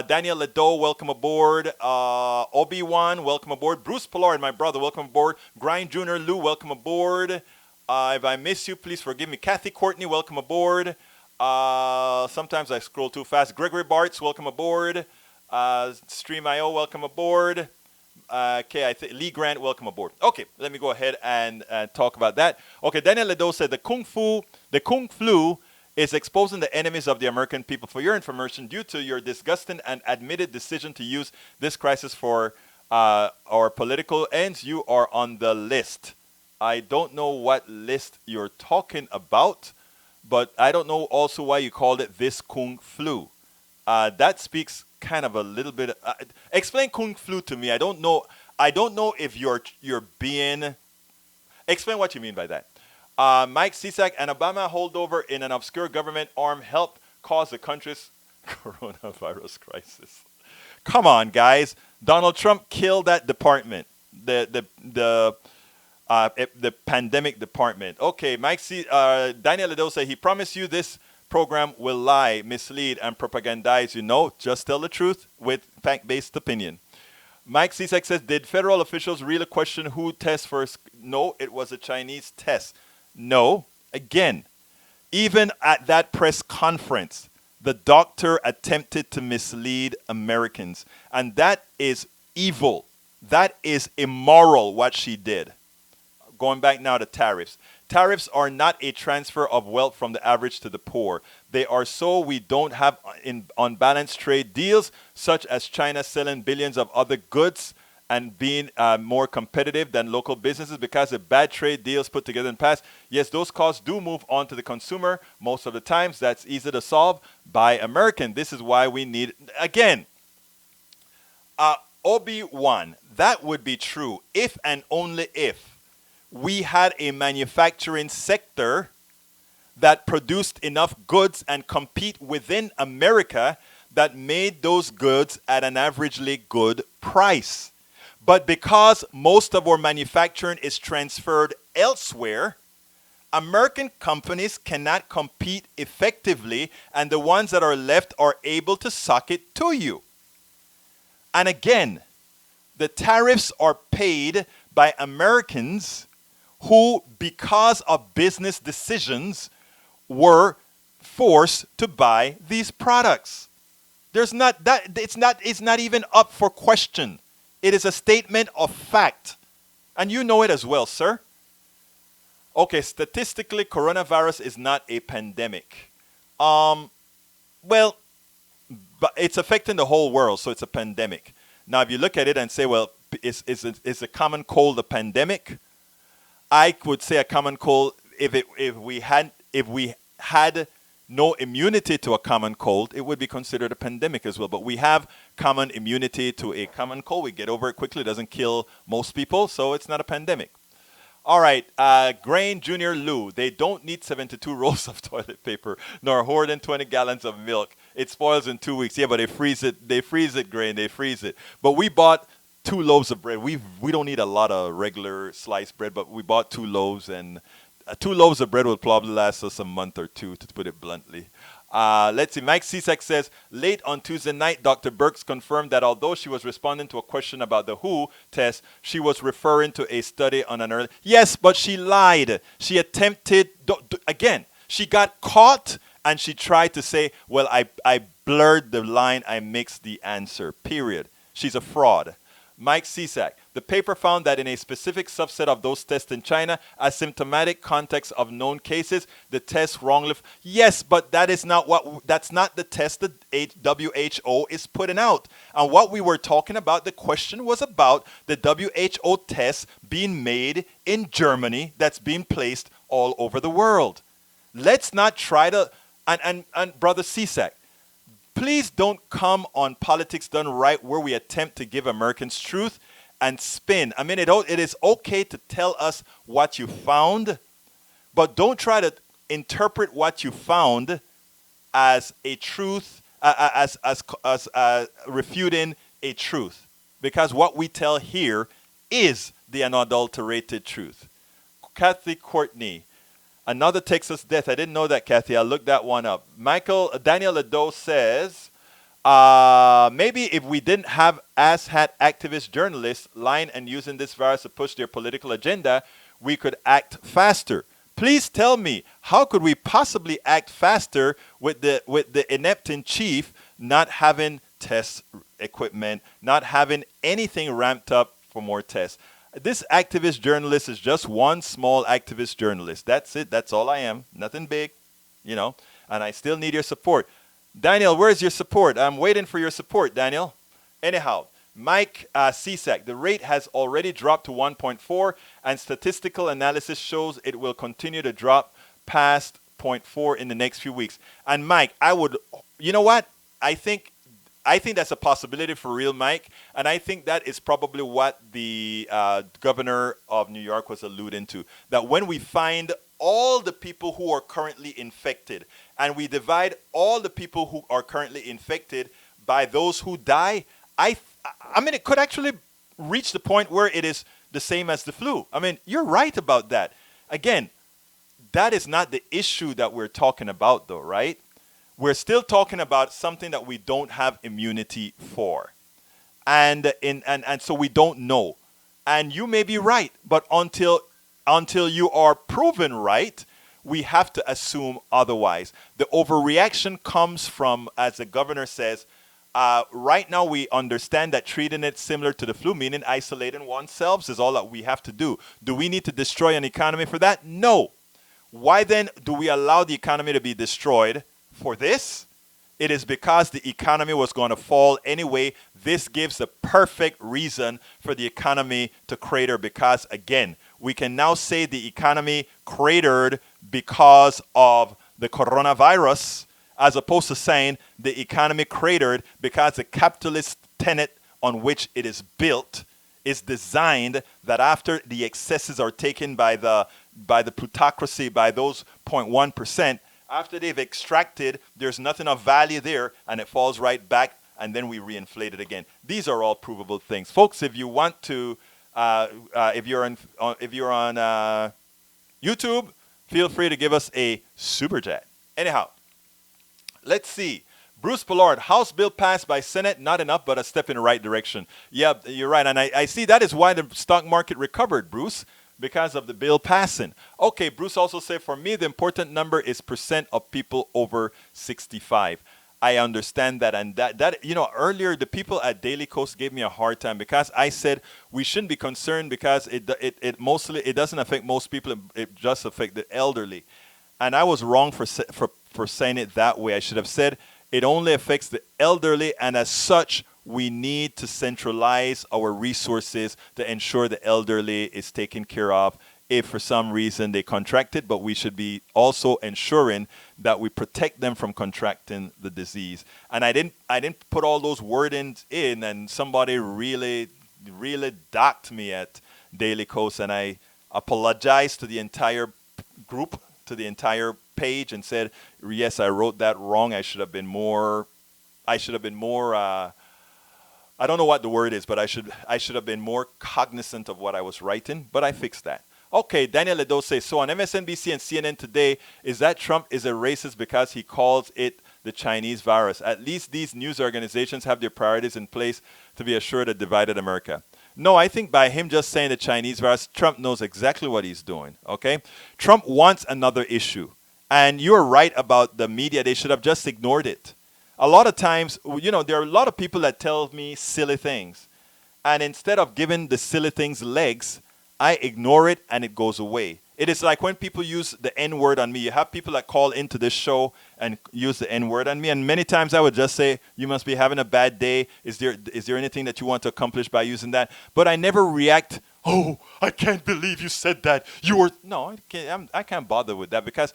Daniel Ledo, welcome aboard. Obi-Wan, welcome aboard. Bruce Pollard, my brother, welcome aboard. Grind Jr. Lou, welcome aboard. If I miss you, please forgive me. Kathy Courtney, welcome aboard. Sometimes I scroll too fast. Gregory Bartz, welcome aboard. Stream.io, welcome aboard. Okay, Lee Grant, welcome aboard. Okay, let me go ahead and talk about that. Okay, Daniel Ledo said the Kung Flu is exposing the enemies of the American people. For your information, due to your disgusting and admitted decision to use this crisis for our political ends, you are on the list. I don't know what list you're talking about, but I don't know also why you called it this Kung Flu. That speaks kind of a little bit. Explain Kung Flu to me. I don't know if you're being. Explain what you mean by that. Mike Cisak, an Obama holdover in an obscure government arm helped cause the country's coronavirus crisis. Come on, guys. Donald Trump killed that department. The pandemic department. Okay, Daniel Ledo said he promised you this program will lie, mislead, and propagandize you. No, just tell the truth with fact-based opinion. Mike Cisak says, did federal officials really question who tests first? No, it was a Chinese test. No. Again, even at that press conference, the doctor attempted to mislead Americans. And that is evil. That is immoral what she did. Going back now to tariffs. Tariffs are not a transfer of wealth from the average to the poor. They are so we don't have unbalanced trade deals, such as China selling billions of other goods and being more competitive than local businesses because of bad trade deals put together in the past. Yes, those costs do move on to the consumer. Most of the times, that's easy to solve by American. This is why we need, again, Obi-Wan, that would be true if and only if we had a manufacturing sector that produced enough goods and compete within America that made those goods at an averagely good price. But because most of our manufacturing is transferred elsewhere, American companies cannot compete effectively, and the ones that are left are able to suck it to you. And again, the tariffs are paid by Americans who, because of business decisions, were forced to buy these products. There's not that it's not even up for question. It is a statement of fact. And you know it as well, sir. Okay, statistically, coronavirus is not a pandemic. Well, but it's affecting the whole world, so it's a pandemic. Now, if you look at it and say, well, is a common cold a pandemic? I would say a common cold, if we had no immunity to a common cold, it would be considered a pandemic as well. But we have common immunity to a common cold. We get over it quickly. It doesn't kill most people, so it's not a pandemic. All right, Grain Junior Lou. They don't need 72 rolls of toilet paper, nor more than 20 gallons of milk. It spoils in 2 weeks. Yeah, but they freeze it. They freeze it, Grain. They freeze it. But we bought 2 loaves of bread. We don't need a lot of regular sliced bread, but we bought 2 loaves, and 2 loaves of bread will probably last us a month or two, to put it bluntly. Let's see. Mike Cisak says, late on Tuesday night, Dr. Birx confirmed that although she was responding to a question about the WHO test, she was referring to a study on an early... Yes, but she lied. She attempted... Again, she got caught, and she tried to say, well, I blurred the line. I mixed the answer, period. She's a fraud. Mike Cisak, the paper found that in a specific subset of those tests in China, asymptomatic context of known cases, the test wrongly... Yes, but that's not the test that WHO is putting out. And what we were talking about, the question was about the WHO test being made in Germany that's being placed all over the world. Let's not try to... And Brother Cisak, please don't come on Politics Done Right where we attempt to give Americans truth and spin. I mean, it is okay to tell us what you found, but don't try to interpret what you found as a truth, as refuting a truth. Because what we tell here is the unadulterated truth. Kathy Courtney, another Texas death. I didn't know that, Kathy. I'll look that one up. Daniel Ado says, maybe if we didn't have asshat activist journalists lying and using this virus to push their political agenda, we could act faster. Please tell me, how could we possibly act faster with the inept in chief not having test equipment, not having anything ramped up for more tests? This activist journalist is just one small activist journalist. That's it. That's all I am. Nothing big, and I still need your support. Daniel, where's your support? I'm waiting for your support, Daniel. Anyhow, Mike Cisak, the rate has already dropped to 1.4, and statistical analysis shows it will continue to drop past 0.4 in the next few weeks. And Mike, you know what? I think that's a possibility for real, Mike. And I think that is probably what the governor of New York was alluding to. That when we find all the people who are currently infected and we divide all the people who are currently infected by those who die, I mean, it could actually reach the point where it is the same as the flu. I mean, you're right about that. Again, that is not the issue that we're talking about, though, right? We're still talking about something that we don't have immunity for. And so we don't know. And you may be right, but until until you are proven right, we have to assume otherwise. The overreaction comes from, as the governor says, right now we understand that treating it similar to the flu, meaning isolating oneself, is all that we have to do. Do we need to destroy an economy for that? No. Why then do we allow the economy to be destroyed for this? It is because the economy was going to fall anyway. This gives the perfect reason for the economy to crater because, again, we can now say the economy cratered because of the coronavirus, as opposed to saying the economy cratered because the capitalist tenet on which it is built is designed that after the excesses are taken by the plutocracy, by those 0.1%, after they've extracted, there's nothing of value there, and it falls right back, and then we reinflate it again. These are all provable things, folks. If you want to, if you're on YouTube, feel free to give us a super chat. Anyhow, let's see. Bruce Pollard, House bill passed by Senate, not enough, but a step in the right direction. Yeah, you're right, and I see that is why the stock market recovered, Bruce, because of the bill passing. Okay, Bruce also said, for me, the important number is percent of people over 65. I understand that, and that earlier the people at Daily Coast gave me a hard time because I said we shouldn't be concerned because it mostly doesn't affect most people, it just affects the elderly, and I was wrong for saying it that way. I should have said it only affects the elderly, and as such, we need to centralize our resources to ensure the elderly is taken care of if for some reason they contract it, but we should be also ensuring that we protect them from contracting the disease. And I didn't put all those wordings in, and somebody really docked me at Daily Coast, and I apologized to the entire group, to the entire page, and said, yes, I wrote that wrong. I should have been more I don't know what the word is, but I should have been more cognizant of what I was writing, but I fixed that. Okay, Daniel Ledo says, so on MSNBC and CNN today, is that Trump is a racist because he calls it the Chinese virus? At least these news organizations have their priorities in place to be assured of divided America. No, I think by him just saying the Chinese virus, Trump knows exactly what he's doing, okay? Trump wants another issue. And you're right about the media. They should have just ignored it. A lot of times, there are a lot of people that tell me silly things. And instead of giving the silly things legs, I ignore it and it goes away. It is like when people use the N-word on me. You have people that call into this show and use the N-word on me. And many times I would just say, you must be having a bad day. Is there anything that you want to accomplish by using that? But I never react, oh, I can't believe you said that. No, I can't bother with that because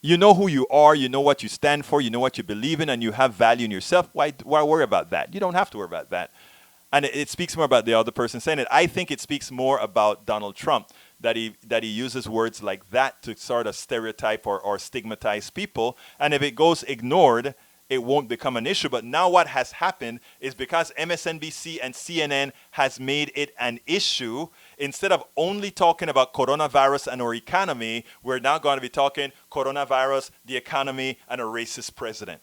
you know who you are, you know what you stand for, you know what you believe in, and you have value in yourself. Why worry about that? You don't have to worry about that. And it speaks more about the other person saying it. I think it speaks more about Donald Trump, that he uses words like that to sort of stereotype or stigmatize people. And if it goes ignored, it won't become an issue. But now what has happened is because MSNBC and CNN has made it an issue, instead of only talking about coronavirus and our economy, we're now going to be talking coronavirus, the economy, and a racist president.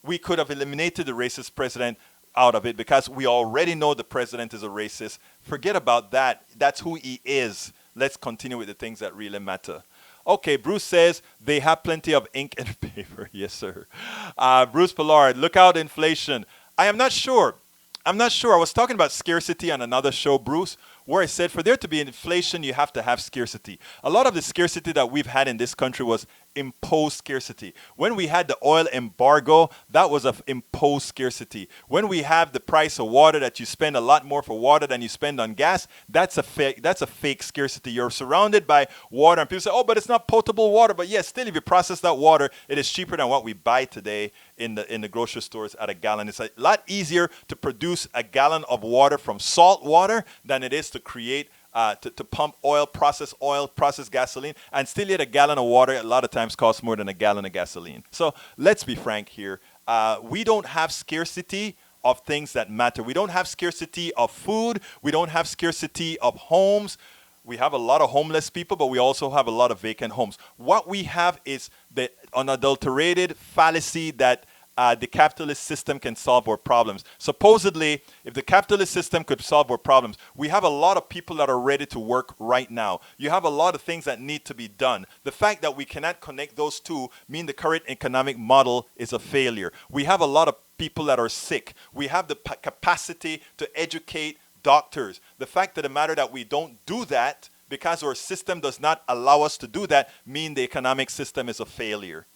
We could have eliminated the racist president out of it because we already know the president is a racist. Forget about that. That's who he is. Let's continue with the things that really matter. Okay, Bruce says they have plenty of ink and paper. Yes, sir. Bruce Pollard, look out inflation. I am not sure. I was talking about scarcity on another show, Bruce, where I said for there to be inflation, you have to have scarcity. A lot of the scarcity that we've had in this country was imposed scarcity. When we had the oil embargo, that was of imposed scarcity. When we have the price of water, that you spend a lot more for water than you spend on gas, that's a fake scarcity. You're surrounded by water, and people say, oh, but it's not potable water. But yes, still, if you process that water, it is cheaper than what we buy today in the grocery stores at a gallon. It's a lot easier to produce a gallon of water from salt water than it is to create to pump oil, process gasoline, and still yet a gallon of water a lot of times costs more than a gallon of gasoline. So let's be frank here. We don't have scarcity of things that matter. We don't have scarcity of food. We don't have scarcity of homes. We have a lot of homeless people, but we also have a lot of vacant homes. What we have is the unadulterated fallacy that the capitalist system can solve our problems. Supposedly, if the capitalist system could solve our problems, we have a lot of people that are ready to work right now. You have a lot of things that need to be done. The fact that we cannot connect those two mean the current economic model is a failure. We have a lot of people that are sick. We have the capacity to educate doctors. The fact of the matter that we don't do that because our system does not allow us to do that mean the economic system is a failure.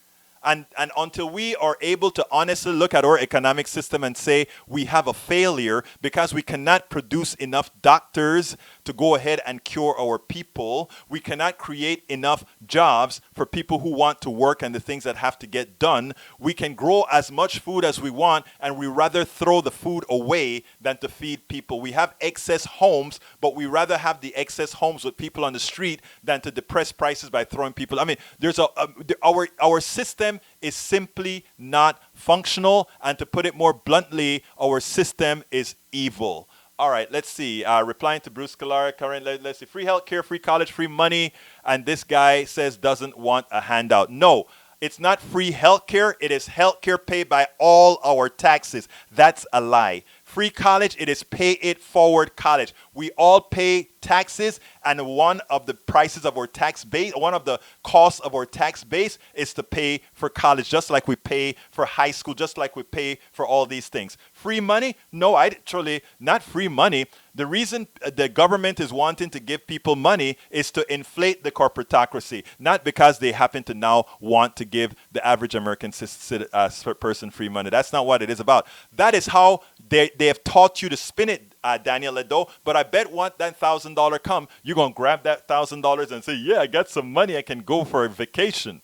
And until we are able to honestly look at our economic system and say we have a failure because we cannot produce enough doctors to go ahead and cure our people, we cannot create enough jobs for people who want to work and the things that have to get done, we can grow as much food as we want and we rather throw the food away than to feed people. We have excess homes, but we rather have the excess homes with people on the street than to depress prices by throwing people. I mean, there's our system is simply not functional, and to put it more bluntly, our system is evil. All right, let's see. Replying to Bruce Scalara, current, let's see. Free healthcare, free college, free money, and this guy says doesn't want a handout. No, it's not free healthcare. It is healthcare paid by all our taxes. That's a lie. Free college, it is pay it forward college. We all pay taxes, and one of the prices of our tax base, one of the costs of our tax base is to pay for college, just like we pay for high school, just like we pay for all these things. Free money? No, actually, not free money. The reason the government is wanting to give people money is to inflate the corporatocracy, not because they happen to now want to give the average American person free money. That's not what it is about. That is how they have taught you to spin it, Daniel Ledo. But I bet once that $1,000 come, you're going to grab that $1,000 and say, yeah, I got some money. I can go for a vacation.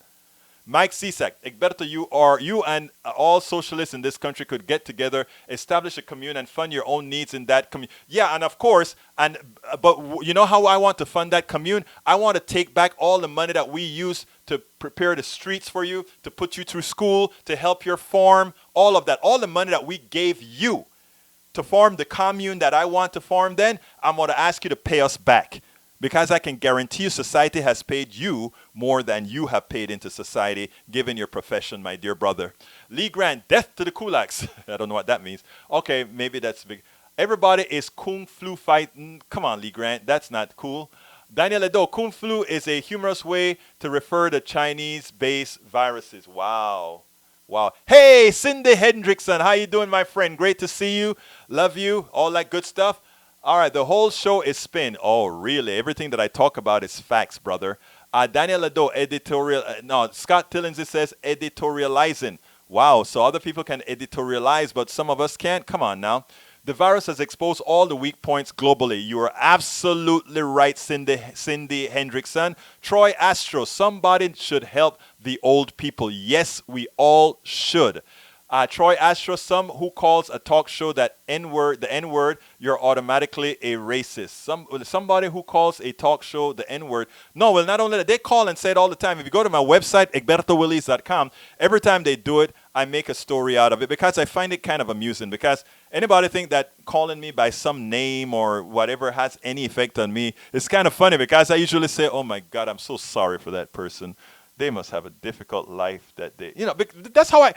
Mike Cisak, Egberto, you and all socialists in this country could get together, establish a commune, and fund your own needs in that commune. Yeah, and of course, but you know how I want to fund that commune? I want to take back all the money that we use to prepare the streets for you, to put you through school, to help your farm, all of that. All the money that we gave you to form the commune that I want to form, then I'm going to ask you to pay us back. Because I can guarantee you society has paid you more than you have paid into society, given your profession, my dear brother. Lee Grant, death to the kulaks. I don't know what that means. Okay, maybe that's big. Everybody is kung flu fighting. Come on, Lee Grant, that's not cool. Daniel Edo, kung flu is a humorous way to refer to Chinese-based viruses. Wow. Wow. Hey, Cindy Hendrickson, how you doing, my friend? Great to see you. Love you. All that good stuff. All right, the whole show is spin. Oh, really? Everything that I talk about is facts, brother. Daniel Lado, editorial. No, Scott Tillins says editorializing. Wow, so other people can editorialize, but some of us can't? Come on now. The virus has exposed all the weak points globally. You are absolutely right, Cindy Hendrickson. Troy Astro, somebody should help the old people. Yes, we all should. Troy Astro, some who calls a talk show the N-word, you're automatically a racist. Somebody who calls a talk show the N-word. No, well, not only that, they call and say it all the time. If you go to my website, egbertowillies.com, every time they do it, I make a story out of it because I find it kind of amusing. Because anybody think that calling me by some name or whatever has any effect on me, it's kind of funny because I usually say, oh my God, I'm so sorry for that person. They must have a difficult life that they, that's how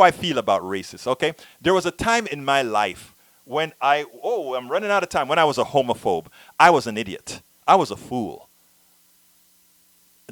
I feel about racists, okay? There was a time in my life when I'm running out of time, when I was a homophobe. I was an idiot. I was a fool.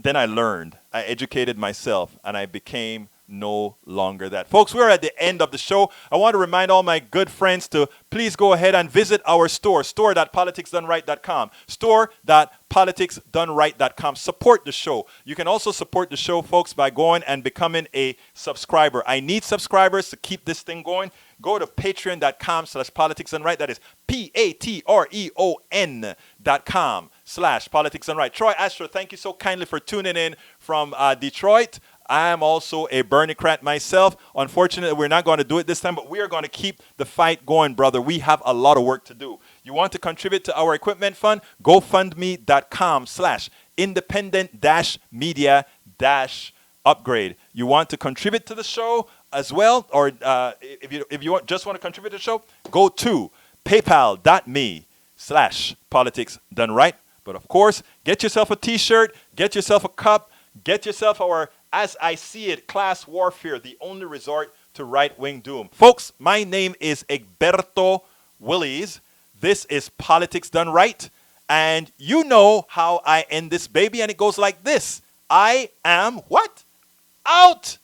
Then I learned, I educated myself, and I became no longer that. Folks, we're at the end of the show. I want to remind all my good friends to please go ahead and visit our store.politicsdoneright.com, store.politicsdoneright.com. Support the show. You can also support the show, folks, by going and becoming a subscriber. I need subscribers to keep this thing going. Go to patreon.com/politicsdoneright. That is patreon.com/politicsdoneright. Troy Astro, thank you so kindly for tuning in from Detroit. I am also a Bernicrat myself. Unfortunately, we're not going to do it this time, but we are going to keep the fight going, brother. We have a lot of work to do. You want to contribute to our equipment fund? GoFundMe.com/independent-media-upgrade. You want to contribute to the show as well? Or if you just want to contribute to the show, go to paypal.me/politicsdoneright. But of course, get yourself a t-shirt, get yourself a cup, get yourself our, as I see it, class warfare, the only resort to right-wing doom. Folks, my name is Egberto Willies. This is Politics Done Right. And you know how I end this baby, and it goes like this. I am what? Out!